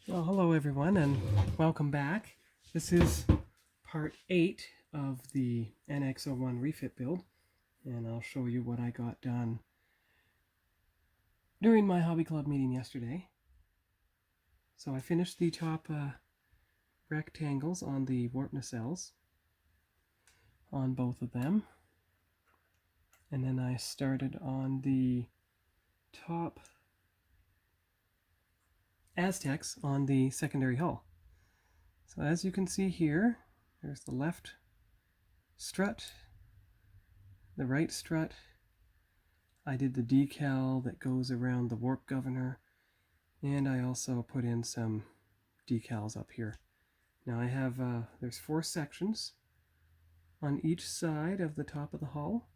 Well, hello everyone and welcome back. This is part 8 of the NX-01 Refit build, and I'll show you what I got done during my hobby club meeting yesterday. So I finished the top rectangles on the warp nacelles on both of them, and then I started on the top Aztecs on the secondary hull. So as you can see here, there's the left strut, the right strut. I did the decal that goes around the warp governor, and I also put in some decals up here. Now I have, there's 4 sections on each side of the top of the hull,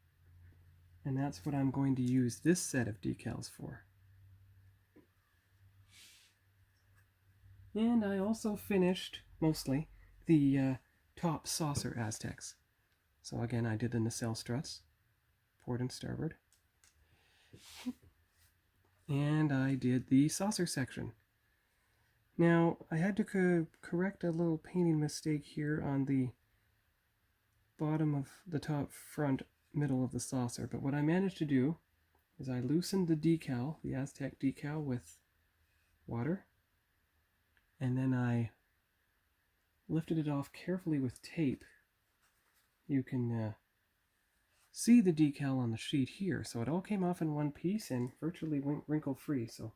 and that's what I'm going to use this set of decals for. And I also finished, mostly, the top saucer Aztecs. So again, I did the nacelle struts, port and starboard. And I did the saucer section. Now, I had to correct a little painting mistake here on the bottom of the top front middle of the saucer, but what I managed to do is I loosened the decal, the Aztec decal, with water, and then I lifted it off carefully with tape. You can see the decal on the sheet here, so it all came off in one piece and virtually wrinkle free, so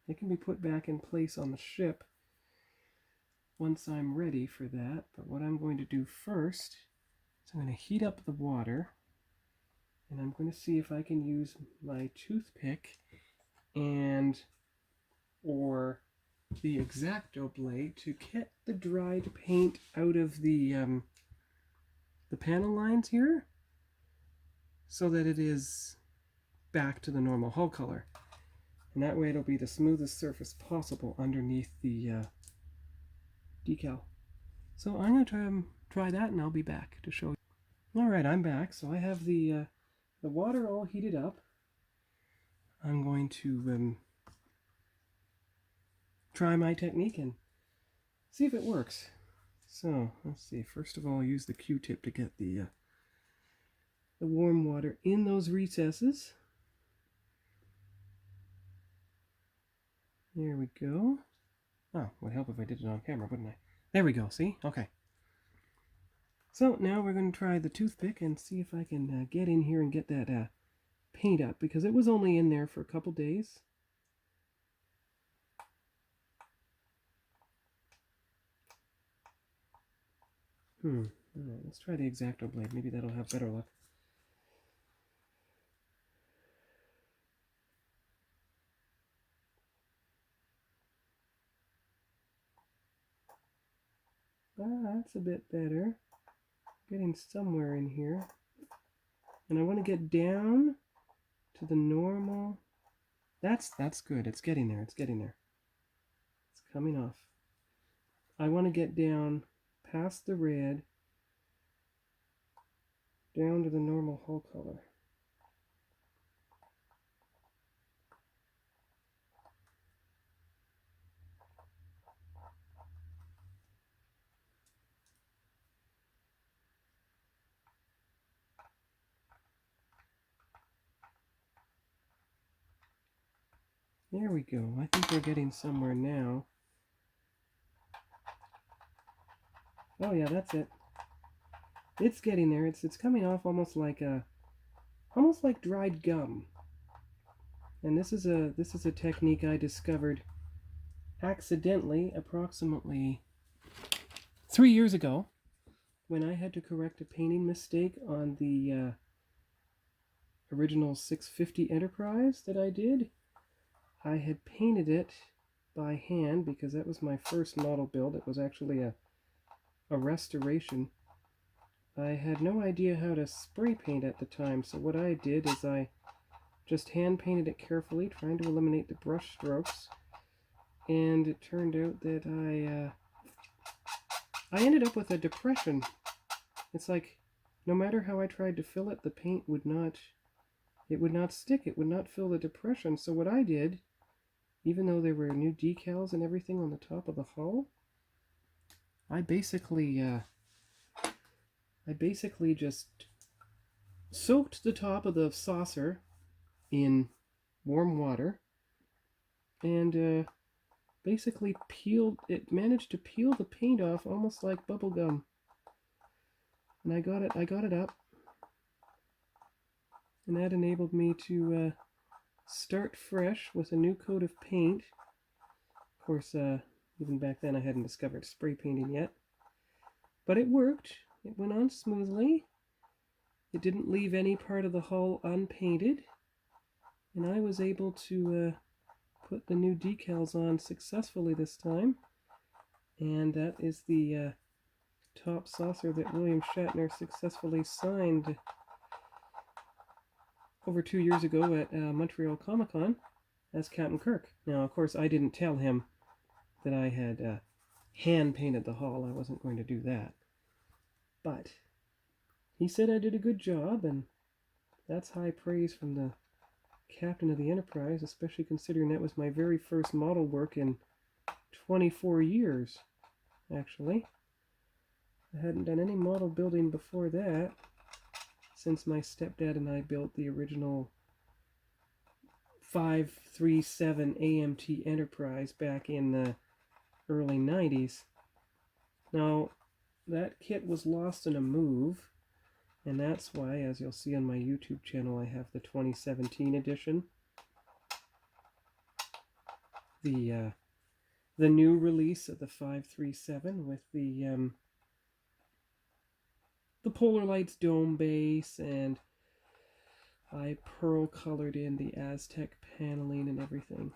it can be put back in place on the ship once I'm ready for that. But what I'm going to do first is I'm going to heat up the water, and I'm going to see if I can use my toothpick and or the X-Acto blade to get the dried paint out of the panel lines here, so that it is back to the normal hull color. And that way it'll be the smoothest surface possible underneath the decal. So I'm going to try that, and I'll be back to show you. Alright, I'm back. So I have the water all heated up. I'm going to try my technique and see if it works. So let's see. First of all, use the Q-tip to get the warm water in those recesses. There we go. Oh, would help if I did it on camera, wouldn't I? There we go, see? Okay. So now we're going to try the toothpick and see if I can get in here and get that paint up, because it was only in there for a couple days. Alright, let's try the X-Acto blade. Maybe that'll have better luck. That's a bit better. Getting somewhere in here. And I want to get down to the normal. That's good. It's getting there. It's getting there. It's coming off. I want to get down past the red, down to the normal hull color. There we go. I think we're getting somewhere now. Oh yeah, that's it. It's getting there. It's coming off almost like dried gum. And this is a technique I discovered accidentally approximately 3 years ago, when I had to correct a painting mistake on the original 650 Enterprise that I did. I had painted it by hand because that was my first model build. It was actually a restoration. I had no idea how to spray paint at the time, so what I did is I just hand painted it carefully, trying to eliminate the brush strokes, and it turned out that I ended up with a depression. It's like, no matter how I tried to fill it, the paint would not stick, it would not fill the depression. So what I did even though there were new decals and everything on the top of the hull, I basically just soaked the top of the saucer in warm water and basically managed to peel the paint off almost like bubble gum. And I got it up, and that enabled me to start fresh with a new coat of paint. Of course, even back then I hadn't discovered spray painting yet. But it worked. It went on smoothly. It didn't leave any part of the hull unpainted. And I was able to put the new decals on successfully this time. And that is the top saucer that William Shatner successfully signed over 2 years ago at Montreal Comic-Con as Captain Kirk. Now, of course, I didn't tell him that I had hand-painted the hull. I wasn't going to do that. But he said I did a good job, and that's high praise from the captain of the Enterprise, especially considering that was my very first model work in 24 years, actually. I hadn't done any model building before that, since my stepdad and I built the original 537 AMT Enterprise back in the early 90s. Now, that kit was lost in a move, and that's why, as you'll see on my YouTube channel, I have the 2017 edition. The new release of the 537 with the Polar Lights dome base, and I pearl colored in the Aztec paneling and everything.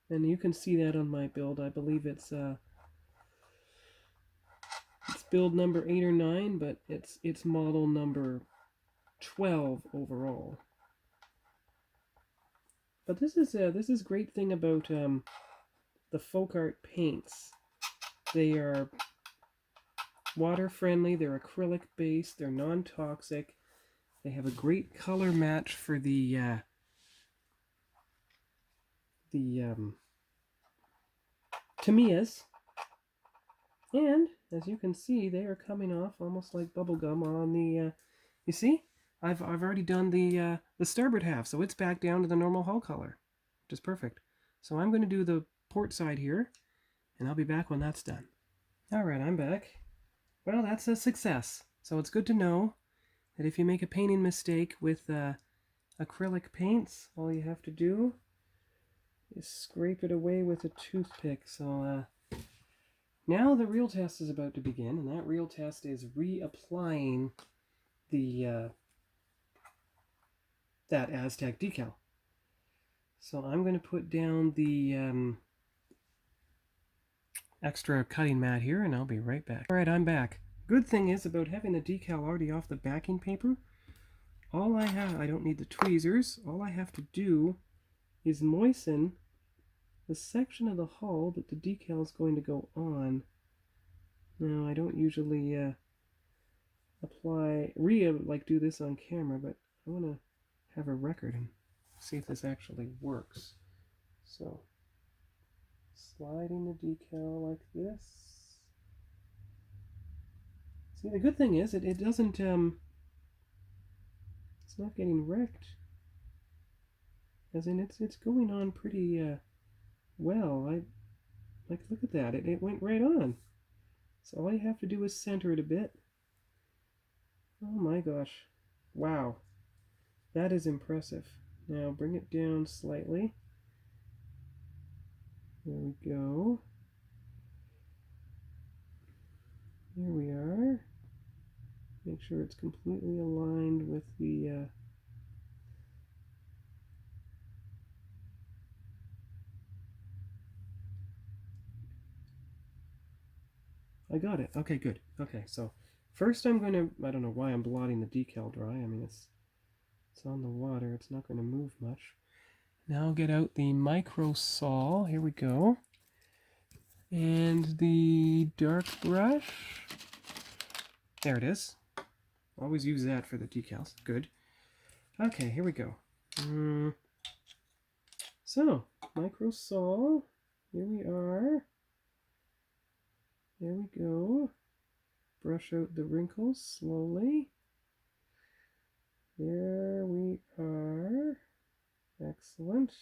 And you can see that on my build. I believe it's build number 8 or 9, but it's model number 12 overall. But this is great thing about the folk art paints. They are water friendly, they're acrylic based, they're non-toxic. They have a great color match for the Tamiya's. And as you can see, they are coming off almost like bubblegum on the you see? I've already done the starboard half, so it's back down to the normal hull color, which is perfect. So I'm going to do the port side here, and I'll be back when that's done. Alright, I'm back. Well, that's a success. So it's good to know that if you make a painting mistake with acrylic paints, all you have to do is scrape it away with a toothpick. So now the real test is about to begin, and that real test is reapplying the that Aztec decal. So I'm going to put down the extra cutting mat here, and I'll be right back. Alright, I'm back. Good thing is about having the decal already off the backing paper, I don't need the tweezers. All I have to do is moisten the section of the hull that the decal is going to go on. Now, I don't usually do this on camera, but I want to have a record and see if this actually works. So, sliding the decal like this. See, the good thing is it doesn't, it's not getting wrecked. As in, it's going on pretty well. Look at that, it went right on. So all you have to do is center it a bit. Oh my gosh. Wow. That is impressive. Now bring it down slightly. There we go. There we are. Make sure it's completely aligned with the I got it. Okay, good. Okay, so first I'm going to, I don't know why I'm blotting the decal dry. I mean, it's on the water. It's not going to move much. Now get out the micro saw. Here we go. And the dark brush. There it is. Always use that for the decals. Good. Okay, here we go. So, micro saw, here we are. There we go. Brush out the wrinkles slowly. There we are. Excellent.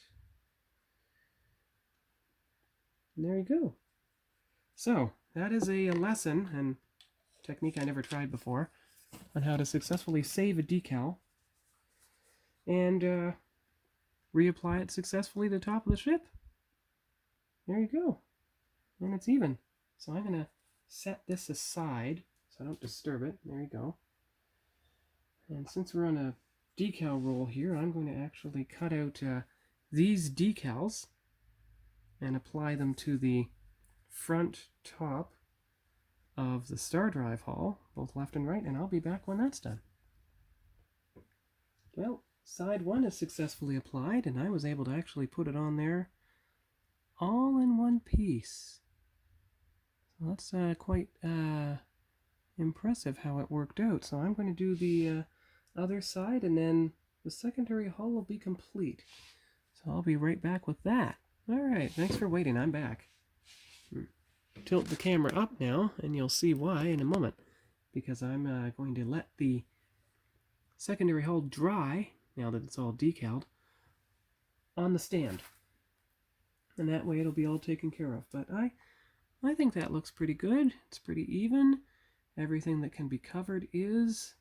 And there you go. So, that is a lesson and technique I never tried before on how to successfully save a decal and reapply it successfully to the top of the ship. There you go. And it's even. So I'm going to set this aside so I don't disturb it. There you go. And since we're on a decal roll here, I'm going to actually cut out these decals and apply them to the front top of the star drive hull, both left and right, and I'll be back when that's done. Well, side one is successfully applied, and I was able to actually put it on there all in one piece. So that's quite impressive how it worked out. So I'm going to do the other side, and then the secondary hull will be complete. So I'll be right back with that. All right, thanks for waiting. I'm back. Tilt the camera up now, and you'll see why in a moment. Because I'm going to let the secondary hull dry, now that it's all decaled, on the stand. And that way it'll be all taken care of. But I think that looks pretty good. It's pretty even. Everything that can be covered is.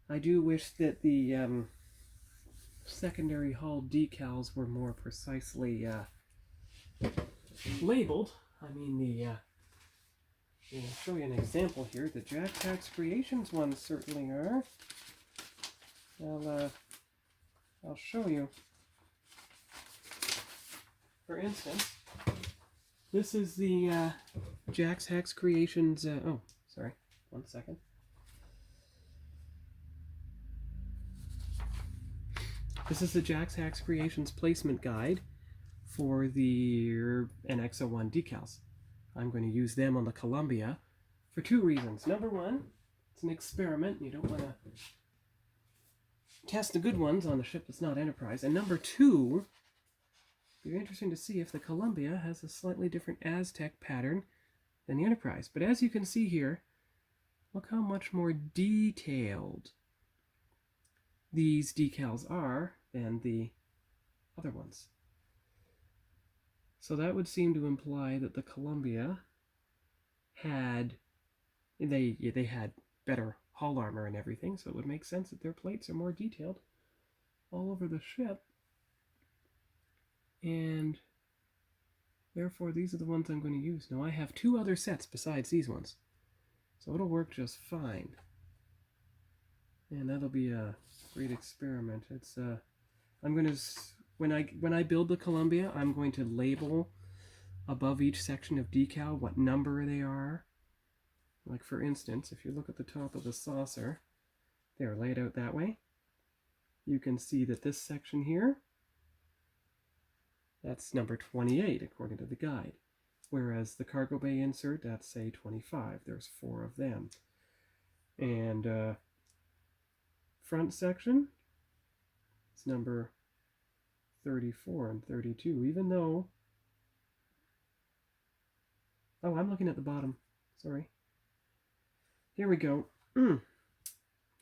I do wish that the secondary hull decals were more precisely labeled. I mean, I'll show you an example here. The Aztecs Creations ones certainly are. I'll show you. For instance, this is the Aztecs Creations. Oh, sorry, 1 second. This is the Aztecs Creations placement guide for the NX-01 decals. I'm going to use them on the Columbia for 2 reasons. Number one, it's an experiment. You don't want to test the good ones on the ship that's not Enterprise. And number two, it'd be interesting to see if the Columbia has a slightly different Aztec pattern than the Enterprise. But as you can see here, look how much more detailed these decals are than the other ones. So that would seem to imply that the Columbia had, they had better hull armor and everything, so it would make sense that their plates are more detailed all over the ship. And therefore these are the ones I'm going to use. Now I have 2 other sets besides these ones, so it'll work just fine. And that'll be a great experiment. It's I'm going to, when I build the Columbia, I'm going to label above each section of decal what number they are. Like for instance, if you look at the top of the saucer, they're laid out that way. You can see that this section here, that's number 28 according to the guide. Whereas the cargo bay insert, that's say 25. There's 4 of them. And front section, it's number 34 and 32, even though, oh, I'm looking at the bottom, sorry. Here we go. There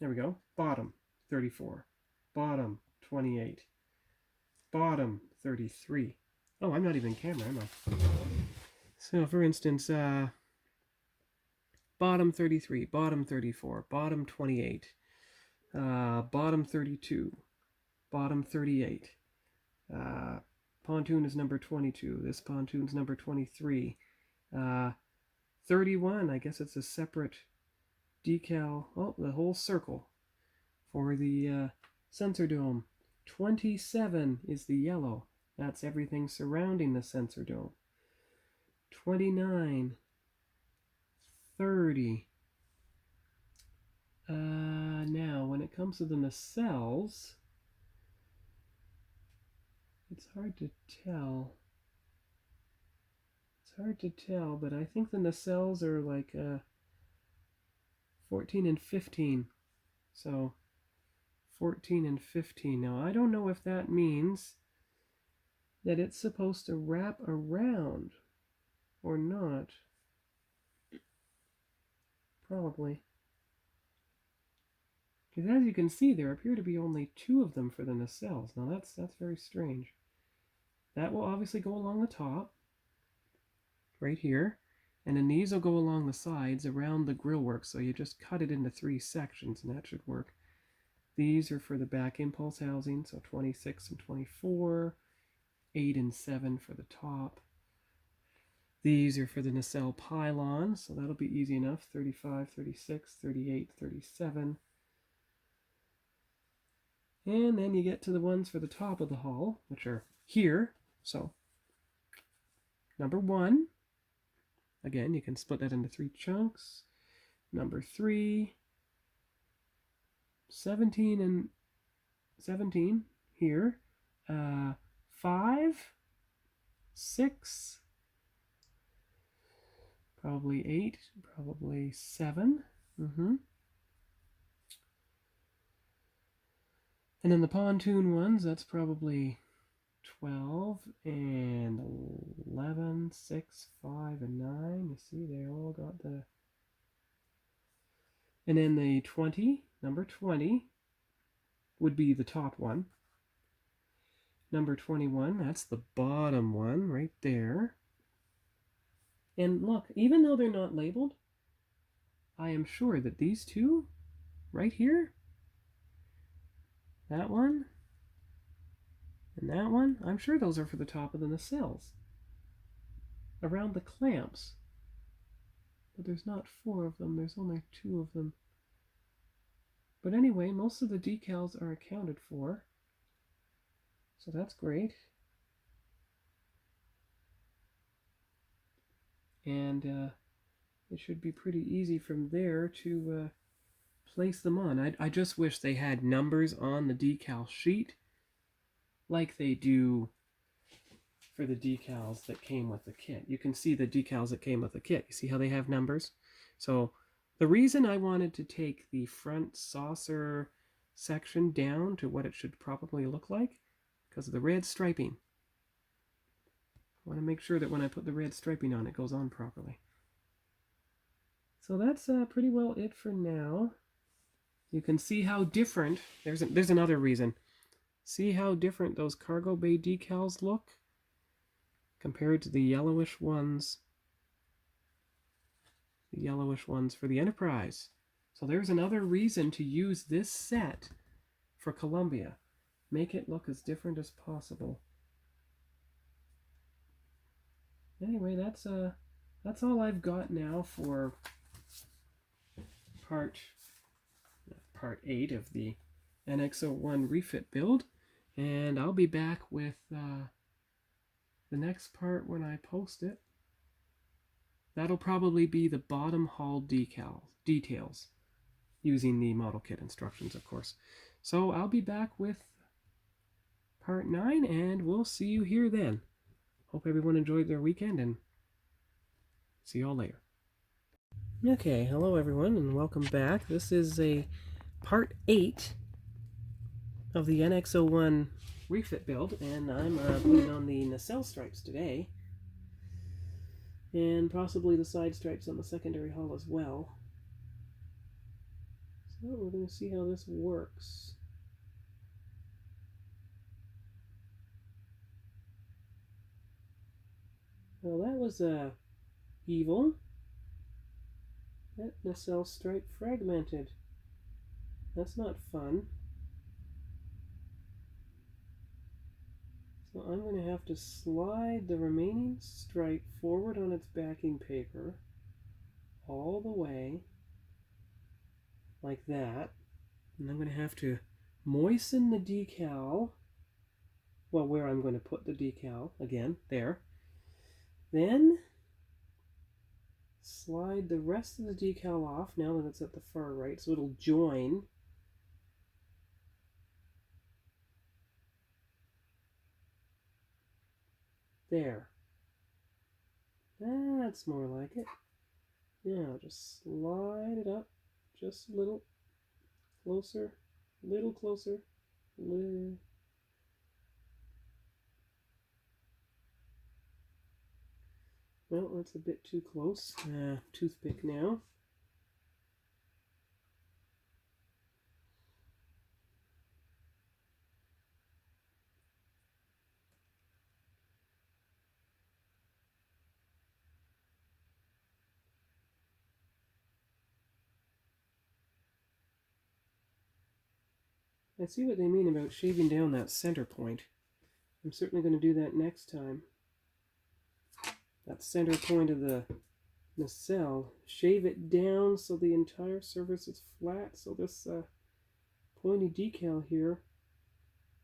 we go. Bottom, 34. Bottom, 28. Bottom, 33. Oh, I'm not even camera, am I? So, for instance, bottom 33, bottom 34, bottom 28, bottom 32, bottom 38. Pontoon is number 22. This pontoon's number 23. 31, I guess it's a separate decal. Oh, the whole circle for the sensor dome. 27 is the yellow. That's everything surrounding the sensor dome. 29, 30. Now, when it comes to the nacelles, it's hard to tell. It's hard to tell, but I think the nacelles are like 14 and 15. So 14 and 15. Now, I don't know if that means that it's supposed to wrap around, or not. Probably. Because as you can see, there appear to be only 2 of them for the nacelles. Now that's very strange. That will obviously go along the top, right here, and then these will go along the sides around the grillwork, so you just cut it into 3 sections, and that should work. These are for the back impulse housing, so 26 and 24, 8 and 7 for the top. These are for the nacelle pylon, so that'll be easy enough, 35, 36, 38, 37. And then you get to the ones for the top of the hull, which are here. So, number 1, again, you can split that into 3 chunks. Number 3, 17 and 17 here. 5, 6, probably 8, probably 7. And then the pontoon ones, that's probably 12 and 11, 6, 5, and 9. You see, they all got the... And then the 20, number 20, would be the top one. Number 21, that's the bottom one right there. And look, even though they're not labeled, I am sure that these 2 right here, that one, and that one, I'm sure those are for the top of the nacelles. Around the clamps. But there's not 4 of them, there's only 2 of them. But anyway, most of the decals are accounted for. So that's great. And it should be pretty easy from there to place them on. I just wish they had numbers on the decal sheet like they do for the decals that came with the kit. You can see the decals that came with the kit. You see how they have numbers? So the reason I wanted to take the front saucer section down to what it should probably look like, because of the red striping. I want to make sure that when I put the red striping on, it goes on properly. So that's pretty well it for now. You can see how different, there's another reason. See how different those cargo bay decals look compared to the yellowish ones. The yellowish ones for the Enterprise. So there's another reason to use this set for Columbia. Make it look as different as possible. Anyway, that's all I've got now for part 8 of the NX-01 refit build, and I'll be back with the next part when I post it. That'll probably be the bottom hull details, using the model kit instructions, of course. So I'll be back with part 9, and we'll see you here then. Hope everyone enjoyed their weekend, and see you all later. Okay, hello everyone, and welcome back. This is a part 8 of the NX-01 refit build, and I'm putting on the nacelle stripes today, and possibly the side stripes on the secondary hull as well. So we're going to see how this works. Well, that was evil. That nacelle stripe fragmented. That's not fun. So I'm going to have to slide the remaining stripe forward on its backing paper all the way like that. And I'm going to have to moisten the decal, well, where I'm going to put the decal, again, there. Then slide the rest of the decal off now that it's at the far right, so it'll join. There. That's more like it. Now just slide it up just a little closer, little closer. Well, that's a bit too close. Toothpick now. I see what they mean about shaving down that center point. I'm certainly going to do that next time. That center point of the nacelle, shave it down so the entire surface is flat, so this pointy decal here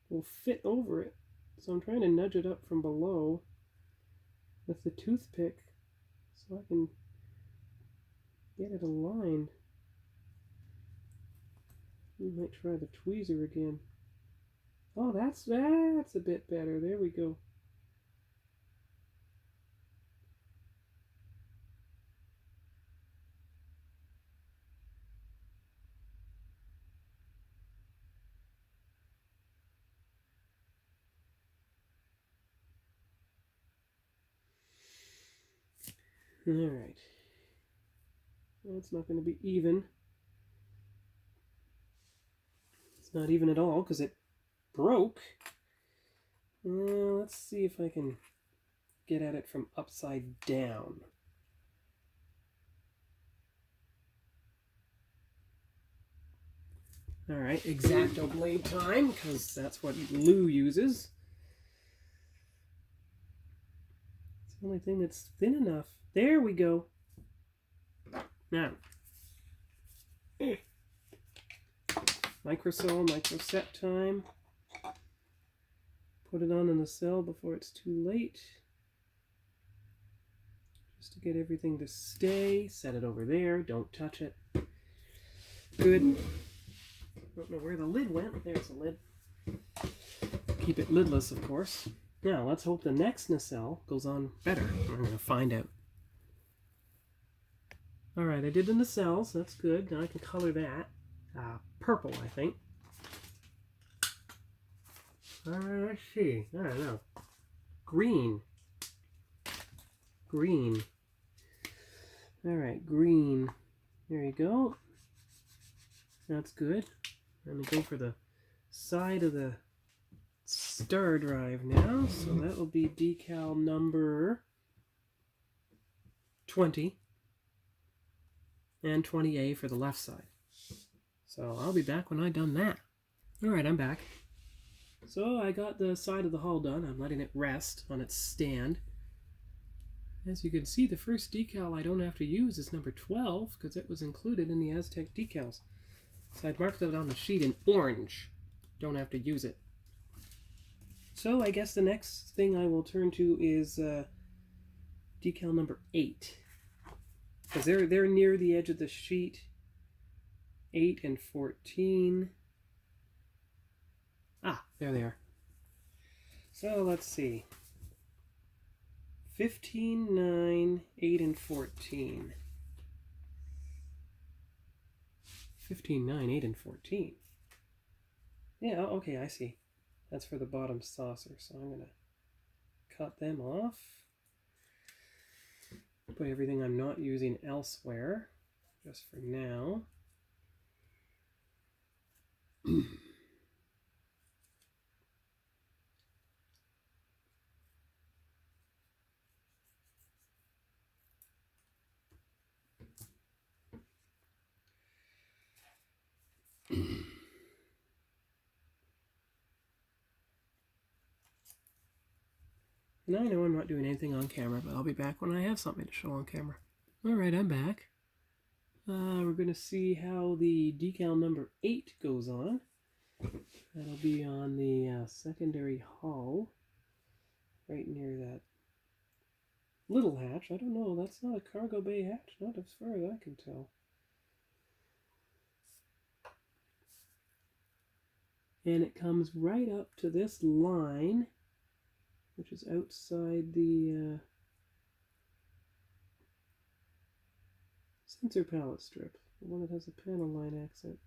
will fit over it. So I'm trying to nudge it up from below with the toothpick so I can get it aligned. We might try the tweezer again. Oh, that's a bit better. There we go. All right. That's not going to be even. It's not even at all because it broke. Let's see if I can get at it from upside down. All right, X-Acto blade time, because that's what Lou uses. It's the only thing that's thin enough. There we go. Now, microsol, microset time. Put it on the nacelle before it's too late. Just to get everything to stay. Set it over there. Don't touch it. Good. Don't know where the lid went. There's the lid. Keep it lidless, of course. Now, let's hope the next nacelle goes on better. We're going to find out. Alright, I did the nacelles. That's good. Now I can color that. Purple, I think. Let's see. I don't know. Green. Green. Alright, green. There you go. That's good. I'm going to go for the side of the star drive now. So that will be decal number 20. And 20A for the left side. So I'll be back when I've done that. Alright, I'm back. So I got the side of the hull done. I'm letting it rest on its stand. As you can see, the first decal I don't have to use is number 12 because it was included in the Aztec Decals. So I'd marked it on the sheet in orange. Don't have to use it. So I guess the next thing I will turn to is decal number 8. Because they're near the edge of the sheet. 8 and 14. Ah, there they are. So let's see. 15, 9, 8, and 14. 15, 9, 8, and 14. Yeah, okay, I see. That's for the bottom saucer, so I'm going to cut them off. Put everything I'm not using elsewhere, just for now. And I know I'm not doing anything on camera, but I'll be back when I have something to show on camera. Alright, I'm back. We're going to see how the decal number 8 goes on. That'll be on the secondary hull, right near that little hatch. I don't know, that's not a cargo bay hatch, not as far as I can tell. And it comes right up to this line, which is outside the sensor pallet strip, the one that has a panel line accent.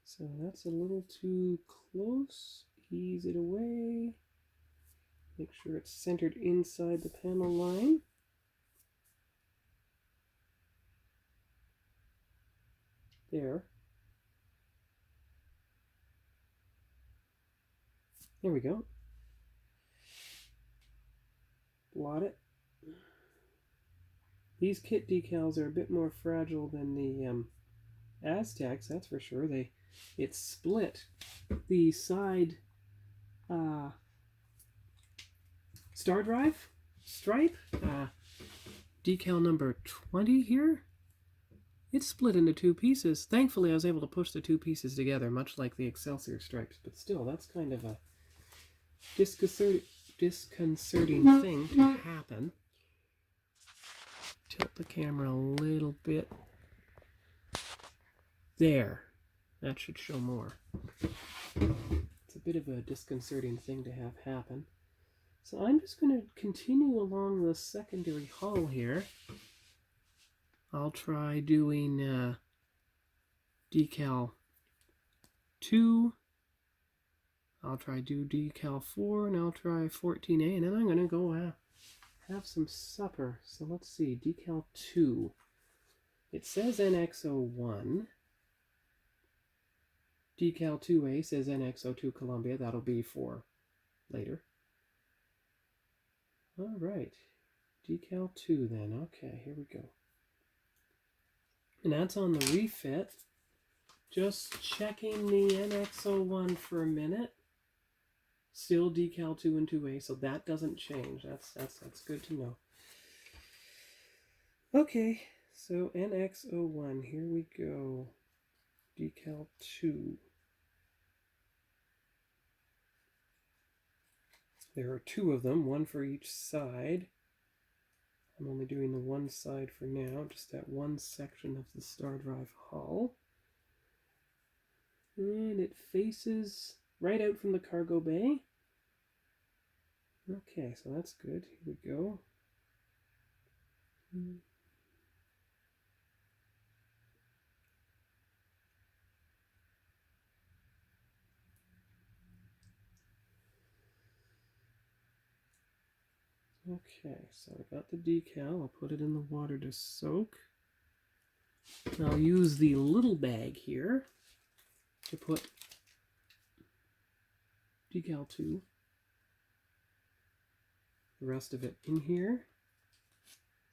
So that's a little too close. Ease it away. Make sure it's centered inside the panel line. there. There we go. Blot it. These kit decals are a bit more fragile than the Aztecs, that's for sure. It split the side star drive stripe, decal number 20 here. It's split into two pieces. Thankfully, I was able to push the two pieces together, much like the Excelsior stripes, but still, that's kind of a disconcerting thing to happen. Tilt the camera a little bit. There. That should show more. It's a bit of a disconcerting thing to have happen. So I'm just going to continue along the secondary hull here. I'll try doing decal 2. I'll try do decal 4, and I'll try 14A, and then I'm going to go have some supper. So let's see, decal 2. It says NX-01. Decal 2A says NX-02 Columbia. That'll be for later. All right, decal 2 then. Okay, here we go. And that's on the refit. Just checking the NX-01 for a minute. Still decal 2 and 2A, so that doesn't change. That's good to know. Okay, so NX-01, here we go. Decal 2. There are 2 of them, one for each side. I'm only doing the one side for now, just that one section of the star drive hull. And it faces right out from the cargo bay. Okay, so that's good. Here we go. Okay, so I got the decal. I'll put it in the water to soak. I'll use the little bag here to put decal 2. The rest of it in here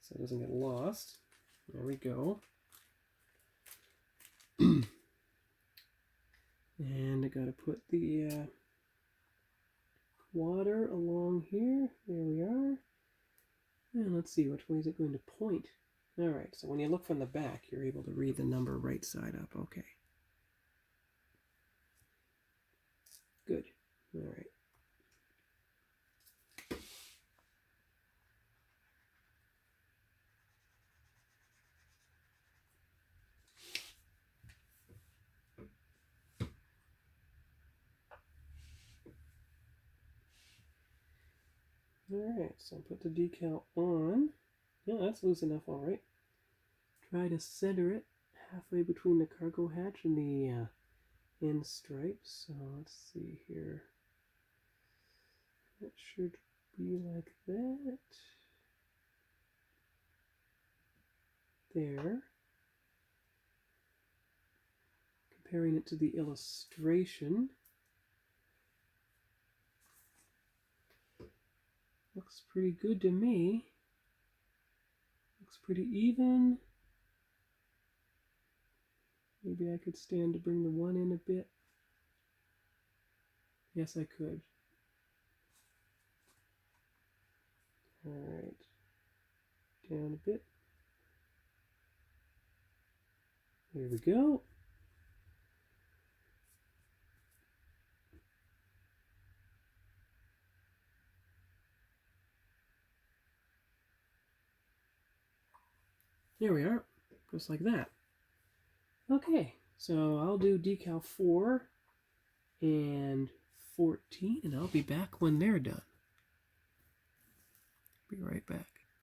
so it doesn't get lost. There we go. And I gotta put the water along here. There we are. And let's see, which way is it going to point? Alright, so when you look from the back, you're able to read the number right side up. Okay. Good. Alright. Alright, so put the decal on. Yeah, that's loose enough, alright. Try to center it halfway between the cargo hatch and the end stripes. So let's see here. That should be like that. There. Comparing it to the illustration. Looks pretty good to me. Looks pretty even. Maybe I could stand to bring the one in a bit. Yes, I could. Alright. Down a bit. There we go. There we are, just like that. Okay, so I'll do decal 4 and 14, and I'll be back when they're done. Be right back.